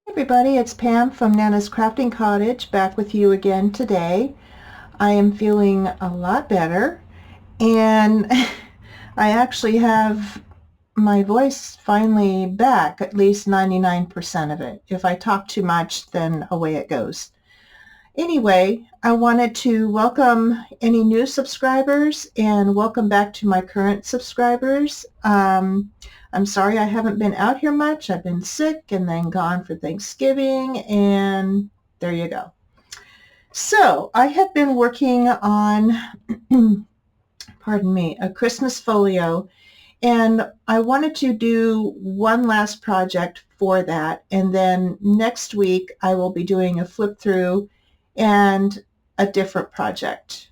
Hey everybody, it's Pam from Nana's Crafting Cottage back with you again today. I am feeling a lot better and I actually have my voice finally back, at least 99% of it. If I talk too much, then away it goes. Anyway, I wanted to welcome any new subscribers and welcome back to my current subscribers. I'm sorry I haven't been out here much. I've been sick and then gone for Thanksgiving, and there you go. So I have been working on, pardon me, a Christmas folio, and I wanted to do one last project for that, and then next week I will be doing a flip through and a different project.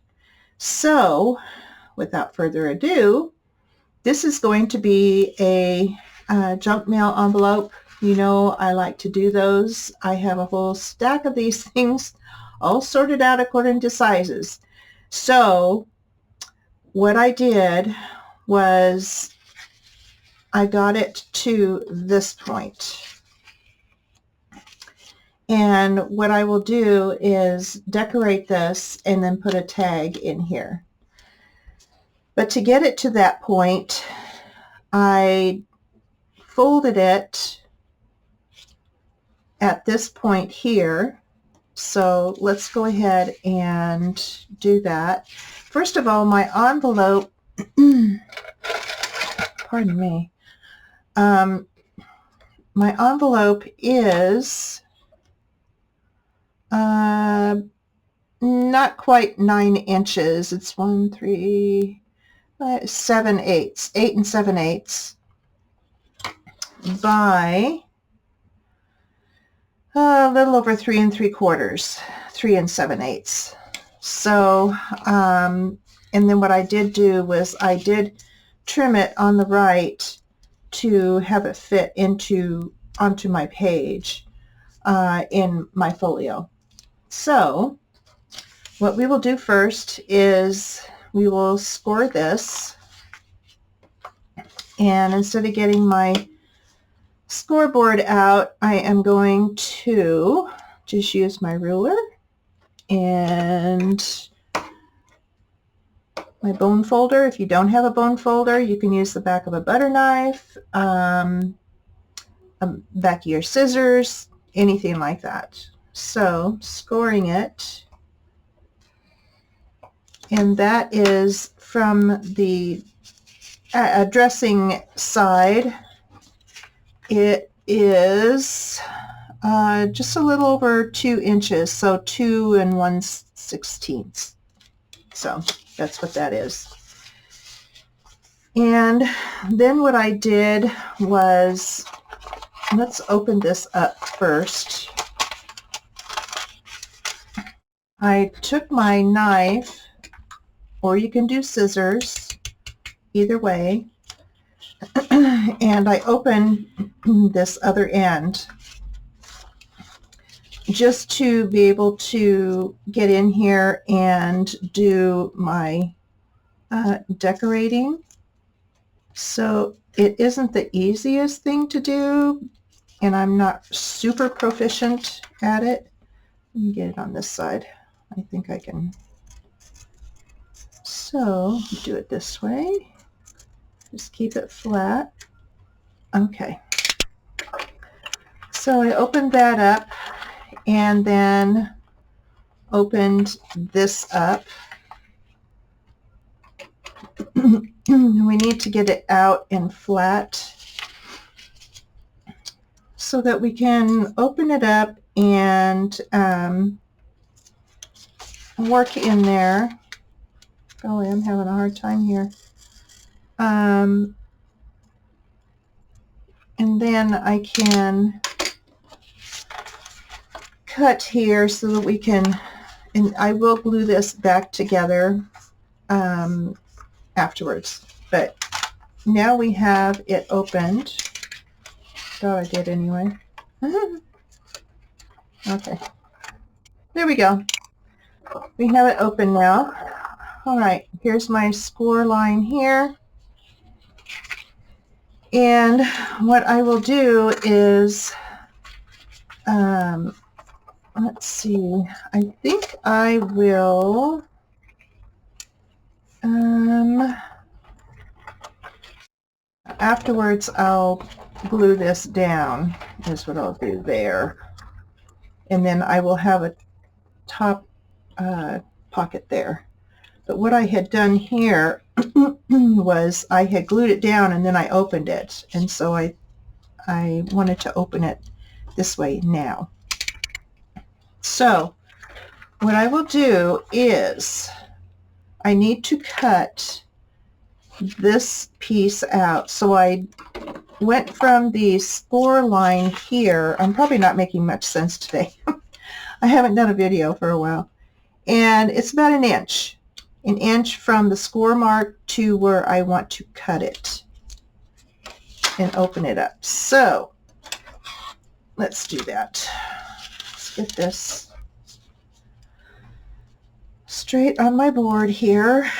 So without further ado, this is going to be a junk mail envelope. You know, I like to do those. I have a whole stack of these things all sorted out according to sizes. So what I did was I got it to this point. And what I will do is decorate this and then put a tag in here. But to get it to that point, I folded it at this point here. So let's go ahead and do that. First of all, my envelope, pardon me, my envelope is not quite 9 inches. It's 1, 3, 7/8, 8 and 7/8 by a little over 3 3/4, 3 7/8. So, and then what I did do was I did trim it on the right to have it fit onto my page in my folio. So what we will do first is we will score this, and instead of getting my scoreboard out, I am going to just use my ruler and my bone folder. If you don't have a bone folder, you can use the back of a butter knife, back of your scissors, anything like that. So scoring it, and that is from the dressing side. It is just a little over 2 inches, so 2 1/16. So that's what that is. And then what I did was, let's open this up first. I took my knife, or you can do scissors, either way, and I opened this other end just to be able to get in here and do my decorating. So it isn't the easiest thing to do, and I'm not super proficient at it. Let me get it on this side. I think I can. So do it this way. Just keep it flat. Okay. So I opened that up and then opened this up. We need to get it out and flat so that we can open it up and work in there. Golly, I'm having a hard time here. And then I can cut here so that we can, and I will glue this back together afterwards. But now we have it opened. Thought I did anyway. Okay. There we go. We have it open now. All right, here's my score line here. And what I will do is let's see, I think I will, afterwards I'll glue this down, is what I'll do there. And then I will have a top pocket there. But what I had done here was I had glued it down and then I opened it. And so I wanted to open it this way now. So what I will do is I need to cut this piece out. So I went from the score line here. I'm probably not making much sense today. I haven't done a video for a while. And it's about an inch from the score mark to where I want to cut it and open it up. So let's do that. Let's get this straight on my board here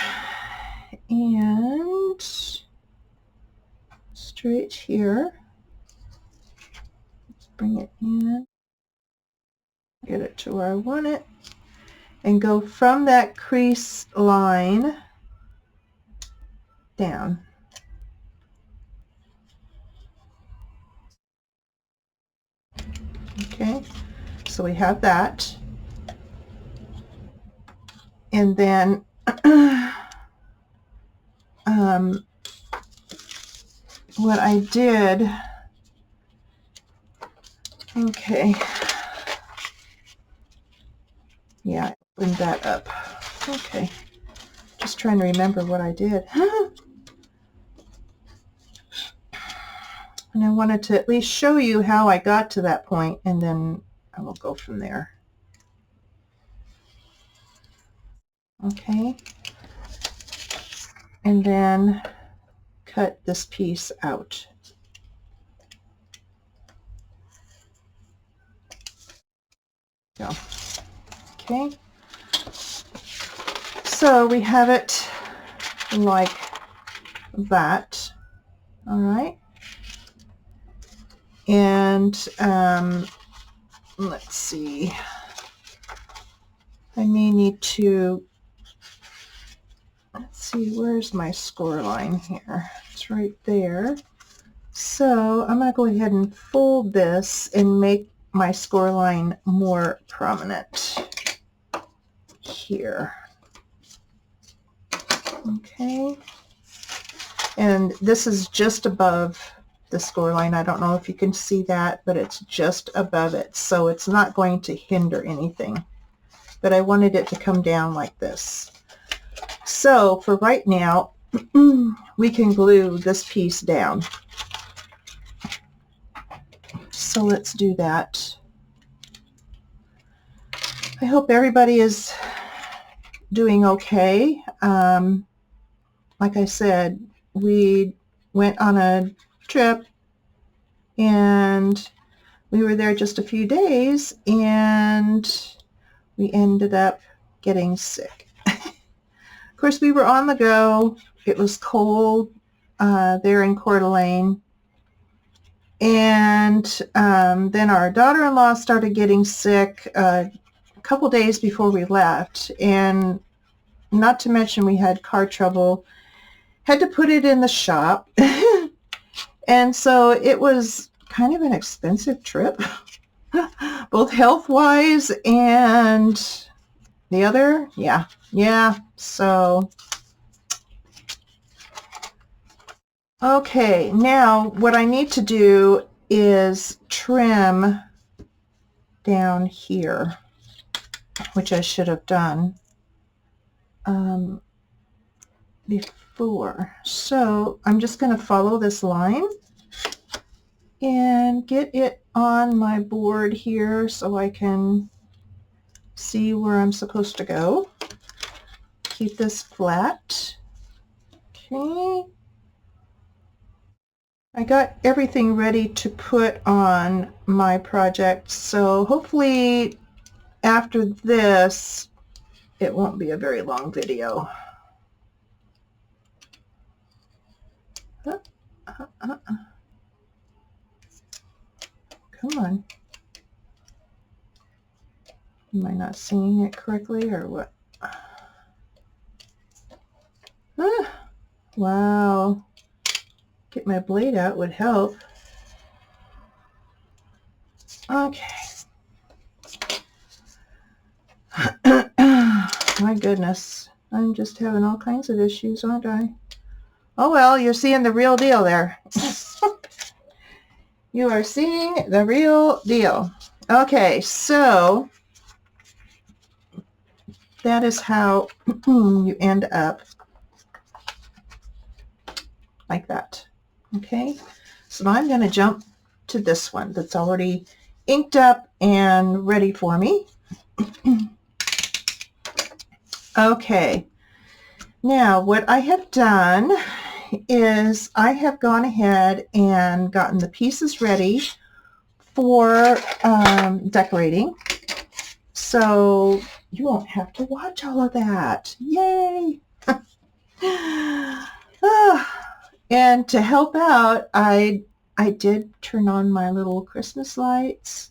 and straight here. Let's bring it in, get it to where I want it, and go from that crease line down. Okay, so we have that. And then what I did, okay, yeah, I opened that up. Okay, just trying to remember what I did. And I wanted to at least show you how I got to that point, and then I will go from there. Okay, and then cut this piece out. Go. Okay, so we have it like that. All right, and let's see, I may need to, let's see, where's my score line here? It's right there. So I'm going to go ahead and fold this and make my score line more prominent here. Okay, and this is just above the score line. I don't know if you can see that, but it's just above it, so it's not going to hinder anything. But I wanted it to come down like this. So for right now, we can glue this piece down. So let's do that. I hope everybody is doing okay. Like I said, we went on a trip and we were there just a few days and we ended up getting sick. Of course, we were on the go. It was cold there in Coeur d'Alene. And then our daughter-in-law started getting sick a couple days before we left. And not to mention we had car trouble. Had to put it in the shop. And so it was kind of an expensive trip, both health-wise and the other. Yeah. So, okay, now what I need to do is trim down here, which I should have done before. So I'm just going to follow this line and get it on my board here so I can see where I'm supposed to go. Keep this flat. Okay. I got everything ready to put on my project, so hopefully after this it won't be a very long video. Come on. Am I not seeing it correctly or what? Ah, wow. Get my blade out would help. Okay. My goodness. I'm just having all kinds of issues, aren't I? Oh well, you're seeing the real deal there. You are seeing the real deal. Okay, so that is how you end up like that. Okay, so now I'm going to jump to this one that's already inked up and ready for me. Okay, now what I have done is I have gone ahead and gotten the pieces ready for decorating. So you won't have to watch all of that. Yay! And to help out, I did turn on my little Christmas lights,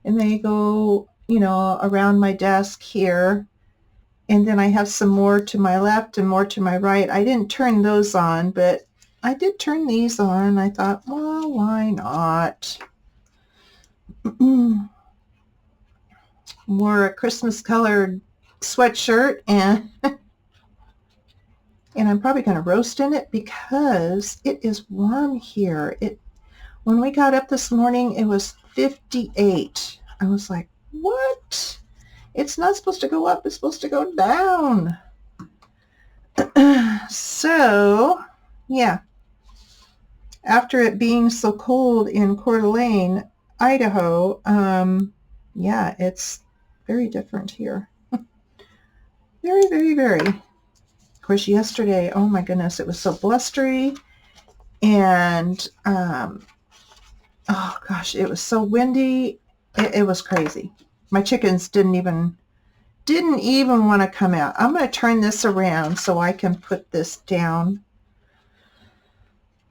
and they go, you know, around my desk here. And then I have some more to my left and more to my right. I didn't turn those on, but I did turn these on. I thought, well, why not? Wore a Christmas colored sweatshirt, and I'm probably going to roast in it because it is warm here. When we got up this morning, it was 58. I was like, what? It's not supposed to go up. It's supposed to go down. So, yeah. After it being so cold in Coeur d'Alene, Idaho, yeah, it's very different here. Very, very, very. Of course, yesterday, oh my goodness, it was so blustery, and oh gosh, it was so windy. It was crazy. My chickens didn't even want to come out. I'm going to turn this around so I can put this down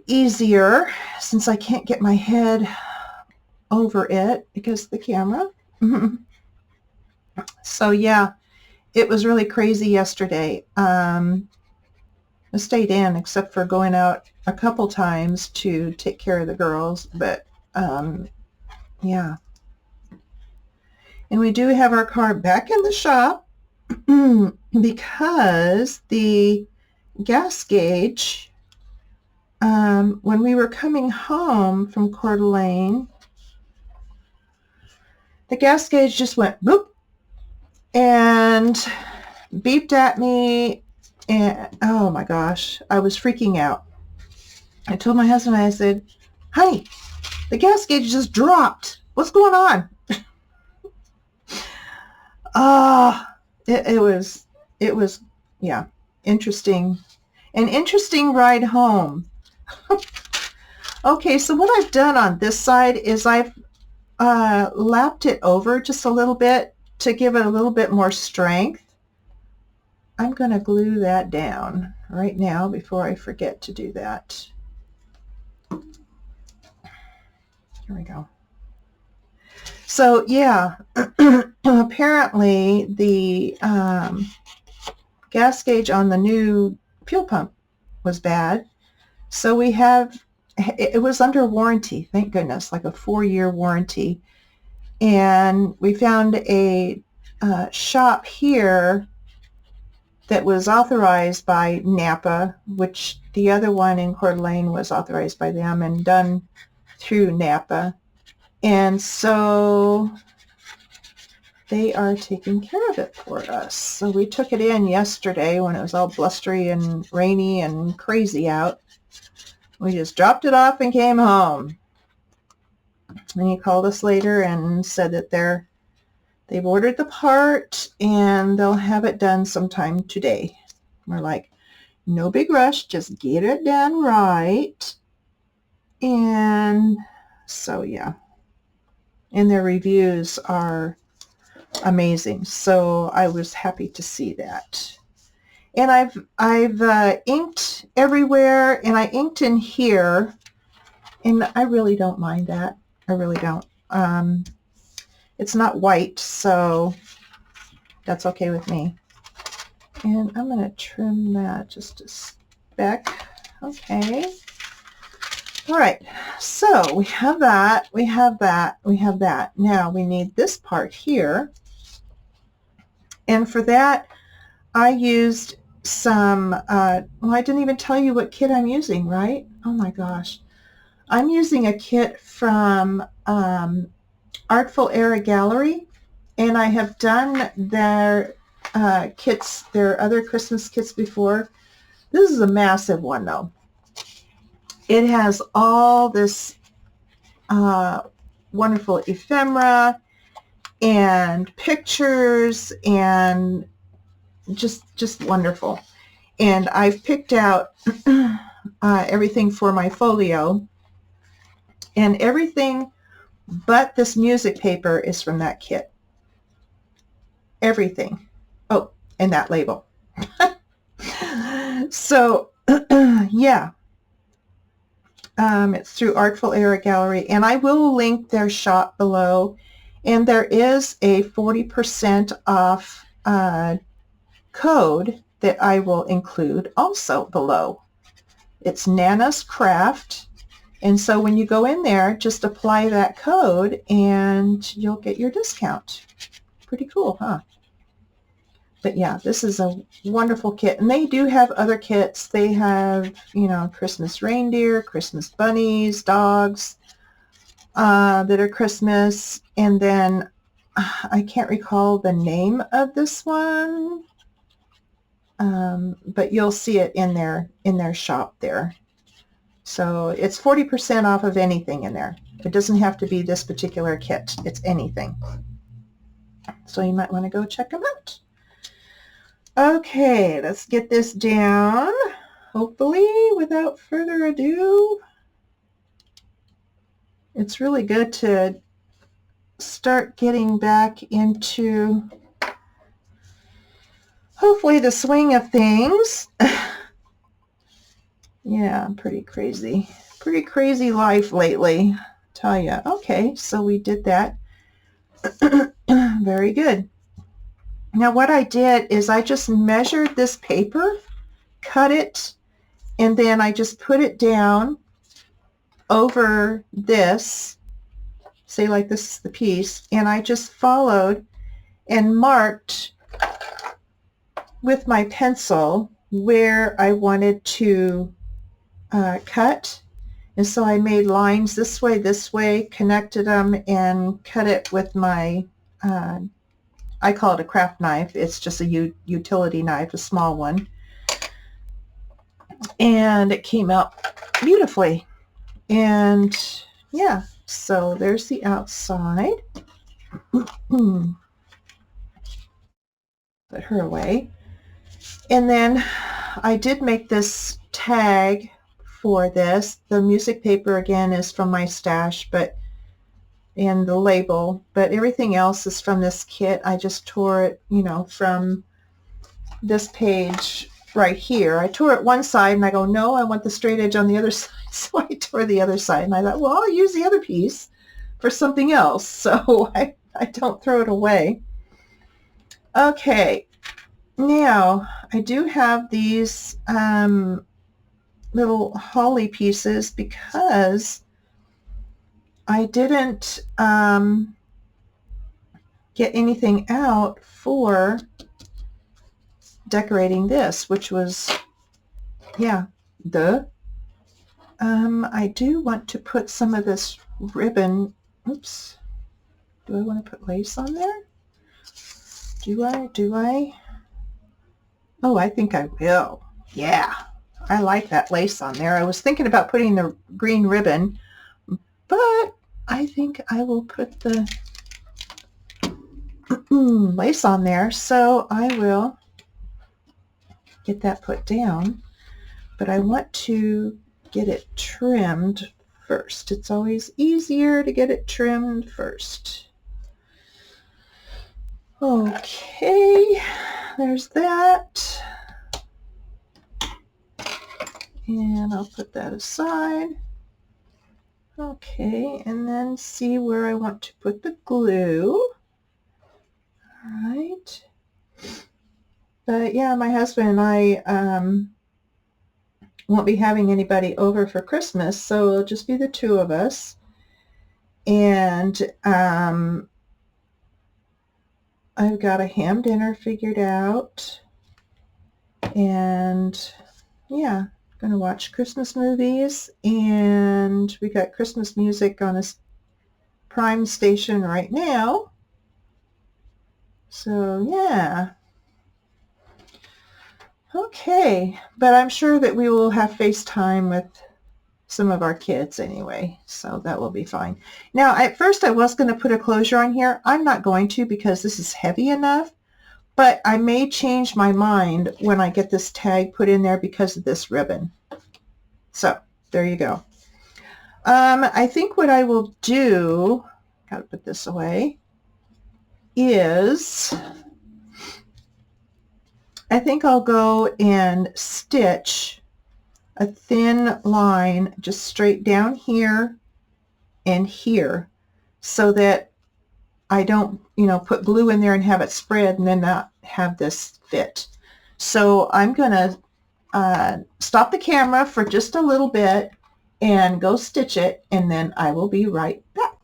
easier, since I can't get my head over it because of the camera. So yeah, it was really crazy yesterday. I stayed in except for going out a couple times to take care of the girls, but yeah. And we do have our car back in the shop because the gas gauge, when we were coming home from Coeur d'Alene, the gas gauge just went boop and beeped at me, and oh my gosh, I was freaking out. I told my husband, I said, honey, the gas gauge just dropped. What's going on? It was, yeah, interesting. An interesting ride home. Okay, so what I've done on this side is I've lapped it over just a little bit to give it a little bit more strength. I'm going to glue that down right now before I forget to do that. Here we go. So yeah, apparently the gas gauge on the new fuel pump was bad. So it was under warranty, thank goodness, like a 4-year warranty. And we found a shop here that was authorized by Napa, which the other one in Coeur d'Alene was authorized by them and done through Napa. And so they are taking care of it for us. So we took it in yesterday when it was all blustery and rainy and crazy out. We just dropped it off and came home. And he called us later and said that they've ordered the part and they'll have it done sometime today. We're like, no big rush, just get it done right. And so yeah. And their reviews are amazing. So I was happy to see that. And I've inked everywhere, and I inked in here, and I really don't mind that. I really don't. It's not white, so That's okay with me. And I'm going to trim that just a speck. Okay. All right. So we have that. We have that. We have that. Now we need this part here. And for that, I used some, well, I didn't even tell you what kit I'm using, right? Oh my gosh. I'm using a kit from Artful Era Gallery, and I have done their kits, their other Christmas kits before. This is a massive one though. It has all this wonderful ephemera and pictures and just wonderful. And I've picked out everything for my folio, and everything but this music paper is from that kit. Everything. Oh, and that label. So, yeah. It's through Artful Era Gallery, and I will link their shop below. And there is a 40% off code that I will include also below. It's Nana's Craft. And so when you go in there, just apply that code and you'll get your discount. Pretty cool, huh? But yeah, this is a wonderful kit. And they do have other kits. They have, you know, Christmas reindeer, Christmas bunnies, dogs that are Christmas. And then I can't recall the name of this one, but you'll see it in their shop there. So it's 40% off of anything in there. It doesn't have to be this particular kit. It's anything. So you might want to go check them out. Okay, let's get this down. Hopefully, without further ado. It's really good to start getting back into, hopefully, the swing of things. Yeah, pretty crazy life lately, tell ya. Okay, so we did that. Very good. Now what I did is I just measured this paper, cut it, and then I just put it down over this, say like this is the piece, and I just followed and marked with my pencil where I wanted to cut. And so I made lines this way, connected them, and cut it with my, I call it a craft knife. It's just a utility knife, a small one. And it came out beautifully. And yeah, so there's the outside. Put her away. And then I did make this tag for this. The music paper again is from my stash, and the label, but everything else is from this kit. I just tore it, you know, from this page right here. I tore it one side and I go, no, I want the straight edge on the other side. So I tore the other side and I thought, well, I'll use the other piece for something else. So I don't throw it away. Okay, now I do have these little holly pieces because I didn't get anything out for decorating this, which was, yeah, I do want to put some of this ribbon, oops, do I want to put lace on there? Do I? Oh, I think I will. Yeah, I like that lace on there. I was thinking about putting the green ribbon, but I think I will put the lace on there. So I will get that put down, but I want to get it trimmed first. It's always easier to get it trimmed first. Okay, there's that. And I'll put that aside. Okay, and then see where I want to put the glue. All right. But yeah, my husband and I won't be having anybody over for Christmas, so it'll just be the two of us. And I've got a ham dinner figured out. And yeah, gonna watch Christmas movies, and we got Christmas music on a Prime station right now. So yeah. Okay, but I'm sure that we will have FaceTime with some of our kids anyway, so that will be fine. Now, at first I was going to put a closure on here. I'm not going to because this is heavy enough, but I may change my mind when I get this tag put in there because of this ribbon. So there you go. I think what I will do, gotta put this away, is I think I'll go and stitch a thin line just straight down here and here so that I don't, put glue in there and have it spread and then not have this fit. So I'm going to stop the camera for just a little bit and go stitch it, and then I will be right back.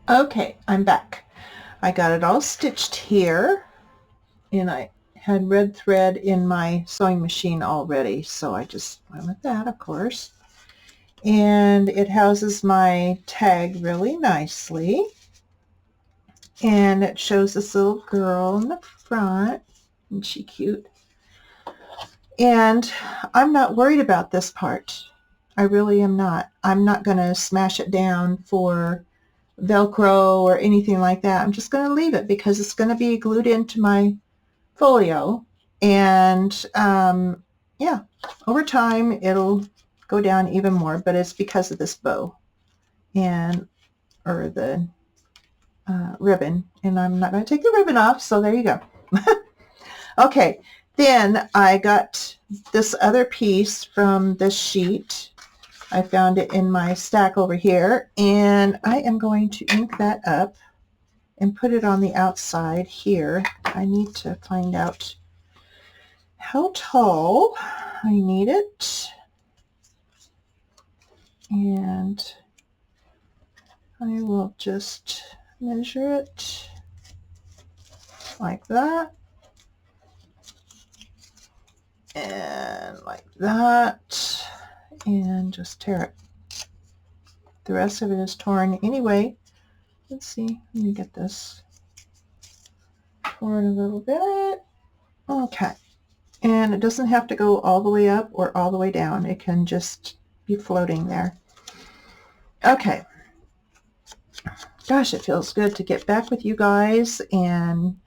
Okay, I'm back. I got it all stitched here, and I had red thread in my sewing machine already, so I just went with that, of course. And it houses my tag really nicely. And it shows this little girl in the front. Isn't she cute? And I'm not worried about this part. I really am not. I'm not going to smash it down for Velcro or anything like that. I'm just going to leave it because it's going to be glued into my folio, and yeah, over time it'll go down even more, but it's because of this bow or the ribbon, and I'm not going to take the ribbon off, so there you go. Okay, then I got this other piece from this sheet. I found it in my stack over here, and I am going to ink that up and put it on the outside here. I need to find out how tall I need it. And I will just measure it like that. And like that. And just tear it. The rest of it is torn anyway. Let's see, let me get this forward a little bit. Okay, and it doesn't have to go all the way up or all the way down. It can just be floating there. Okay, gosh, it feels good to get back with you guys and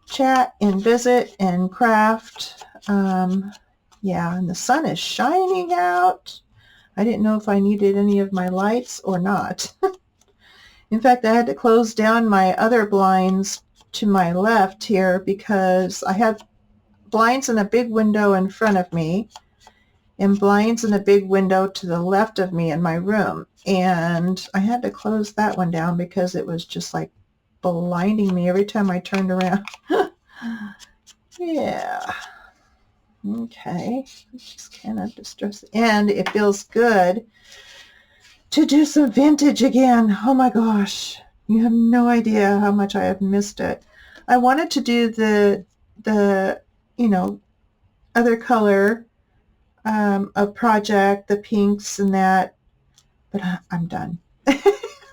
chat and visit and craft. Yeah, and the sun is shining out. I didn't know if I needed any of my lights or not. In fact, I had to close down my other blinds to my left here because I have blinds in a big window in front of me and blinds in a big window to the left of me in my room. And I had to close that one down because it was just like blinding me every time I turned around. Yeah. Okay. It's just kind of distressing. And it feels good to do some vintage again. Oh my gosh. You have no idea how much I have missed it. I wanted to do the other color of project, the pinks and that, but I'm done.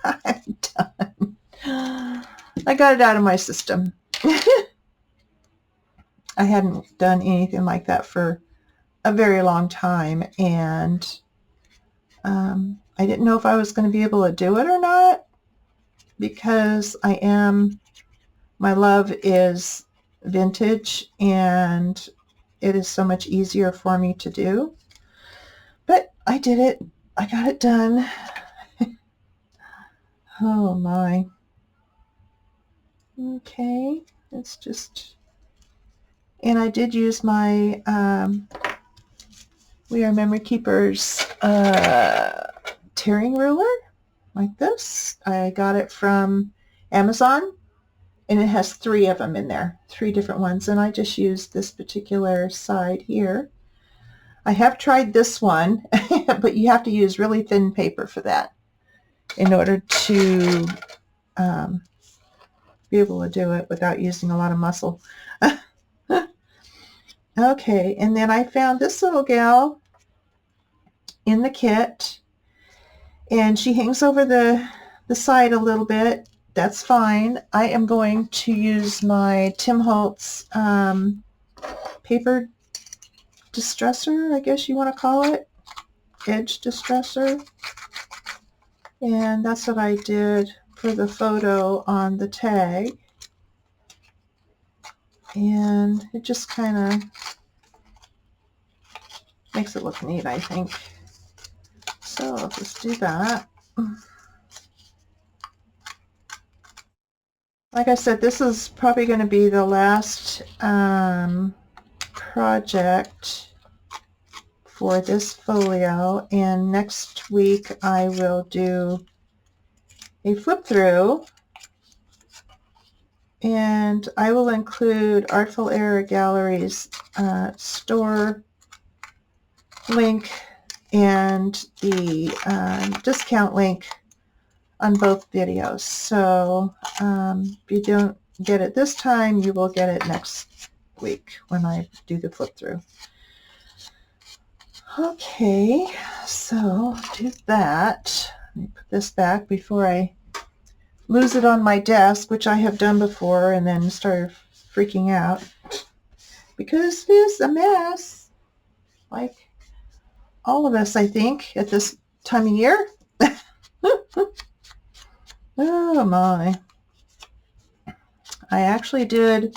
I'm done. I got it out of my system. I hadn't done anything like that for a very long time, and I didn't know if I was going to be able to do it or not because my love is vintage and it is so much easier for me to do. But I did it. I got it done. Oh my. Okay, it's just, and I did use my We Are Memory Keepers tearing ruler like this. I got it from Amazon, and it has 3 of them in there, 3 different ones, and I just used this particular side here. I have tried this one, but you have to use really thin paper for that in order to be able to do it without using a lot of muscle. Okay, and then I found this little gal in the kit, and she hangs over the side a little bit. That's fine. I am going to use my Tim Holtz paper distressor, I guess you want to call it, edge distressor, and that's what I did for the photo on the tag, and it just kind of makes it look neat, I think. So I'll just do that. Like I said, this is probably going to be the last project for this folio, and next week I will do a flip through, and I will include Artful Error Gallery's store link and the discount link on both videos. So if you don't get it this time, you will get it next week when I do the flip through. Okay, so do that. Let me put this back before I lose it on my desk, which I have done before and then started freaking out because it is a mess, like all of us, I think, at this time of year. Oh my. I actually did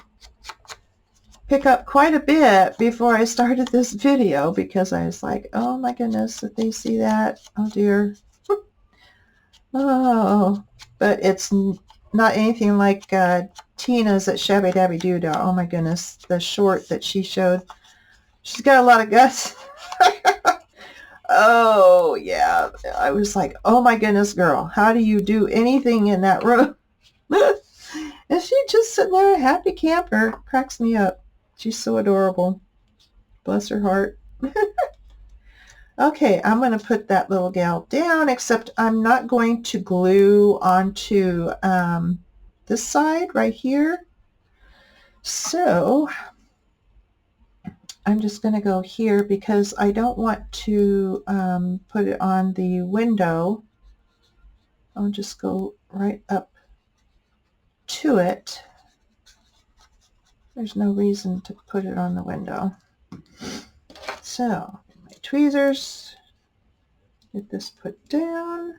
pick up quite a bit before I started this video because I was like, oh my goodness, if they see that, oh dear. Oh, but it's not anything like Tina's at Shabby Dabby Doo-Dah. Oh my goodness, the short that she showed. She's got a lot of guts. Oh yeah, I was like, oh my goodness, girl, how do you do anything in that room? And she just sitting there, a happy camper. Cracks me up. She's so adorable. Bless her heart. Okay, I'm going to put that little gal down, except I'm not going to glue onto this side right here. So I'm just going to go here because I don't want to put it on the window. I'll just go right up to it. There's no reason to put it on the window. So my tweezers, get this put down.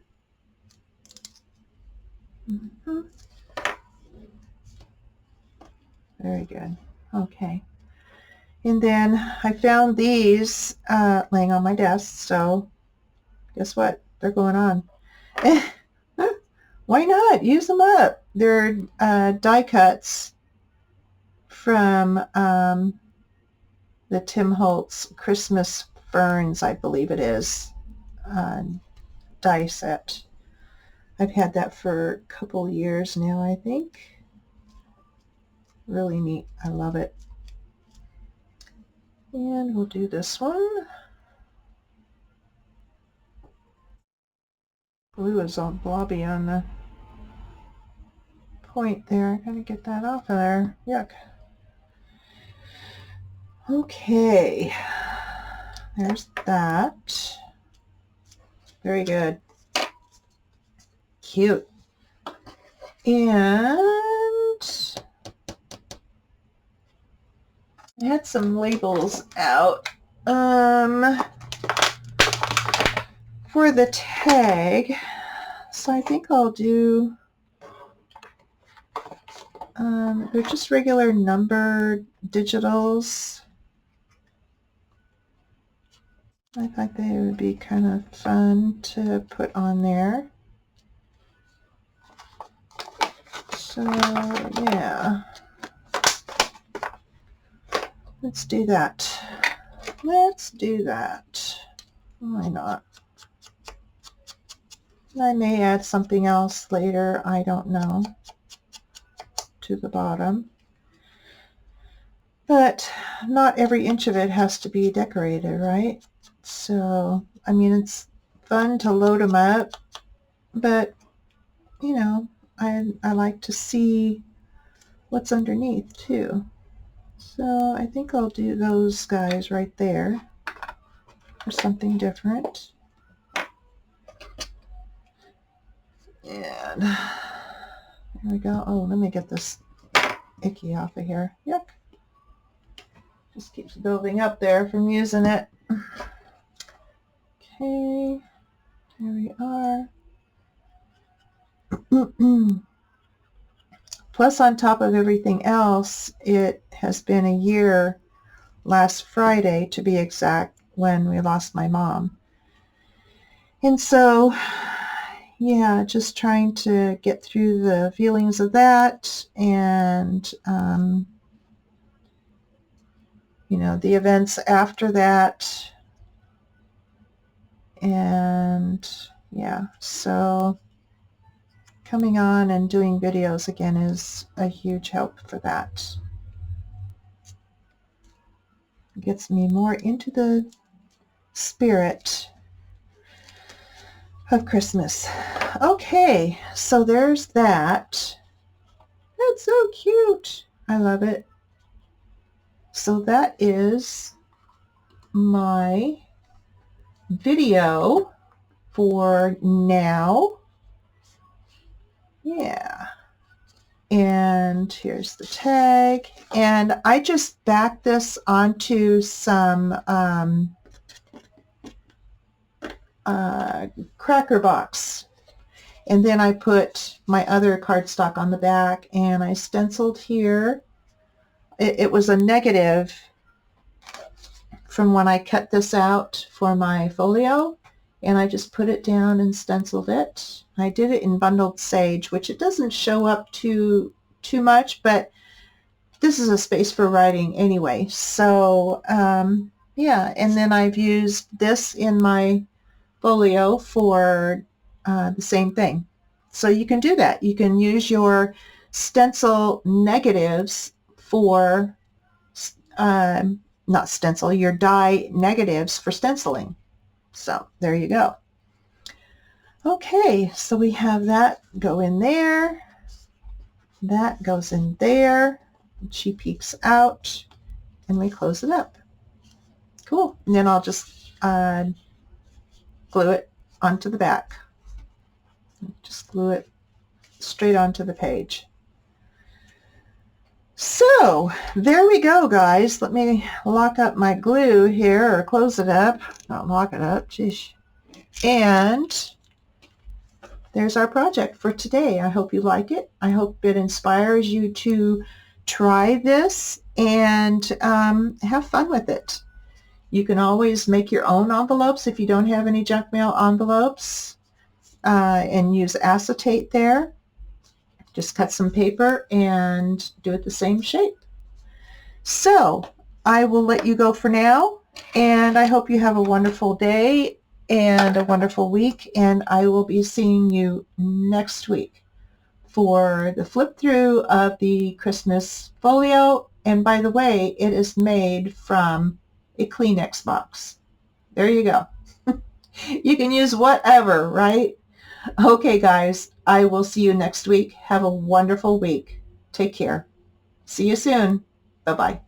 Very good. Okay. And then I found these laying on my desk, so guess what? They're going on. Why not? Use them up. They're die cuts from the Tim Holtz Christmas Ferns, I believe it is, die set. I've had that for a couple years now, I think. Really neat. I love it. And we'll do this one. Glue is all blobby on the point there. I gotta get that off of there. Yuck. Okay. There's that. Very good. Cute. And I had some labels out for the tag, so I think I'll do they're just regular number digitals. I thought they would be kind of fun to put on there. So yeah, let's do that. Let's do that. Why not? I may add something else later. I don't know. to the bottom. But not every inch of it has to be decorated, right? So, I mean, it's fun to load them up, but, you know, I like to see what's underneath too. So I think I'll do those guys right there for something different. And there we go. Oh, let me get this icky off of here. Yuck. Just keeps building up there from using it. Okay, there we are. Plus, on top of everything else, it has been a year last Friday, to be exact, when we lost my mom. And so, yeah, just trying to get through the feelings of that and, you know, the events after that. And, yeah, so coming on and doing videos again is a huge help for that. It gets me more into the spirit of Christmas. Okay, so there's that. That's so cute. I love it. So that is my video for now. Yeah. And here's the tag. And I just backed this onto some cracker box. And then I put my other cardstock on the back and I stenciled here. It was a negative from when I cut this out for my folio, and I just put it down and stenciled it. I did it in bundled sage, which it doesn't show up too much, but this is a space for writing anyway. So yeah, and then I've used this in my folio for the same thing. So you can do that. You can use your stencil negatives for not stencil, your die negatives for stenciling. So there you go. Okay, so we have that go in there. That goes in there. She peeks out and we close it up. Cool. And then I'll just glue it onto the back. Just glue it straight onto the page. So there we go, guys. Let me lock up my glue here, or close it up. Not lock it up. Geez. And there's our project for today. I hope you like it. I hope it inspires you to try this and have fun with it. You can always make your own envelopes if you don't have any junk mail envelopes, and use acetate there. Just cut some paper and do it the same shape. So I will let you go for now, and I hope you have a wonderful day and a wonderful week, and I will be seeing you next week for the flip through of the Christmas folio. And by the way, it is made from a Kleenex box. There you go. You can use whatever, right? Okay, guys, I will see you next week. Have a wonderful week. Take care. See you soon. Bye-bye.